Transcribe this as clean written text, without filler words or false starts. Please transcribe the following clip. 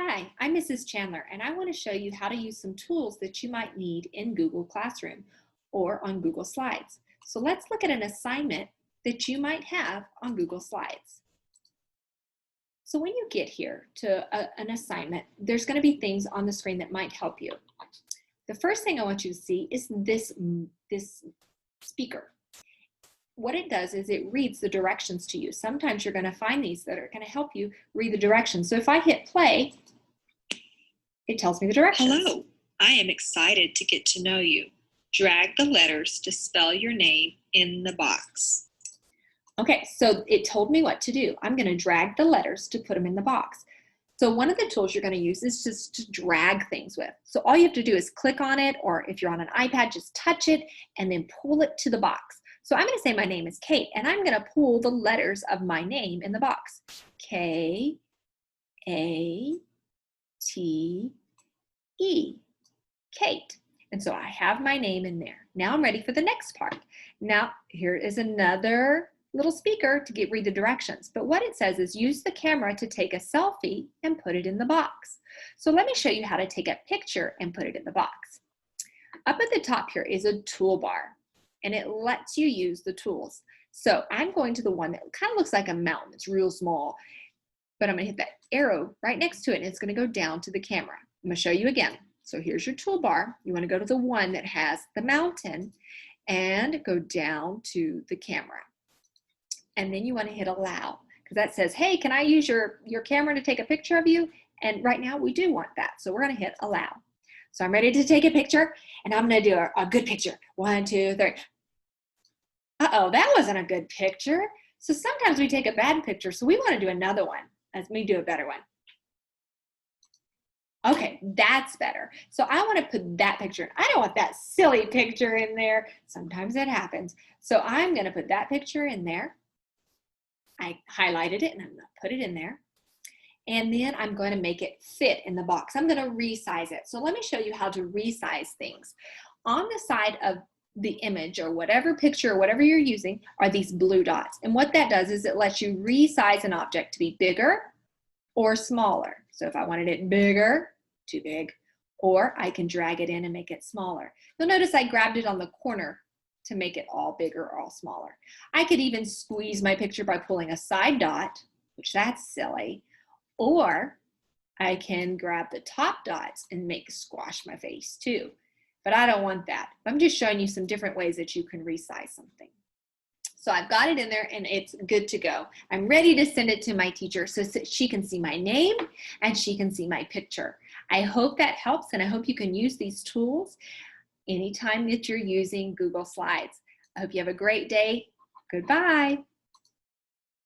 Hi, I'm Mrs. Chandler, and I want to show you how to use some tools that you might need in Google Classroom or on Google Slides. So let's look at an assignment that you might have on Google Slides. So when you get here to an assignment, there's going to be things on the screen that might help you. The first thing I want you to see is this speaker. What it does is it reads the directions to you. Sometimes you're going to find these that are going to help you read the directions. So if I hit play, it tells me the directions. Hello, I am excited to get to know you. Drag the letters to spell your name in the box. Okay, so it told me what to do. I'm going to drag the letters to put them in the box. So one of the tools you're going to use is just to drag things with. So all you have to do is click on it, or if you're on an iPad, just touch it and then pull it to the box. So I'm going to say my name is Kate, and I'm going to pull the letters of my name in the box. K-A-T-E. Kate. And so I have my name in there. Now I'm ready for the next part. Now here is another little speaker to read the directions. But what it says is use the camera to take a selfie and put it in the box. So let me show you how to take a picture and put it in the box. Up at the top here is a toolbar, and it lets you use the tools. So I'm going to the one that kind of looks like a mountain. It's real small, but I'm going to hit that arrow right next to it, and it's going to go down to the camera. I'm going to show you again. So here's your toolbar. You want to go to the one that has the mountain and go down to the camera. And then you want to hit allow, because that says, hey, can I use your camera to take a picture of you? And right now we do want that. So we're going to hit allow. So I'm ready to take a picture, and I'm going to do a good picture. 1, 2, 3. Uh-oh, that wasn't a good picture. So sometimes we take a bad picture, so we want to do another one. Let me do a better one. Okay, that's better. So I want to put that picture in. I don't want that silly picture in there. Sometimes it happens. So I'm going to put that picture in there. I highlighted it, and I'm going to put it in there. And then I'm going to make it fit in the box. I'm going to resize it. So let me show you how to resize things. On the side of the image or whatever picture or whatever you're using are these blue dots. And what that does is it lets you resize an object to be bigger or smaller. So if I wanted it bigger, too big, or I can drag it in and make it smaller. You'll notice I grabbed it on the corner to make it all bigger or all smaller. I could even squeeze my picture by pulling a side dot, which that's silly, or I can grab the top dots and squash my face too. But I don't want that. I'm just showing you some different ways that you can resize something. So I've got it in there and it's good to go. I'm ready to send it to my teacher so she can see my name and she can see my picture. I hope that helps, and I hope you can use these tools anytime that you're using Google Slides. I hope you have a great day. Goodbye.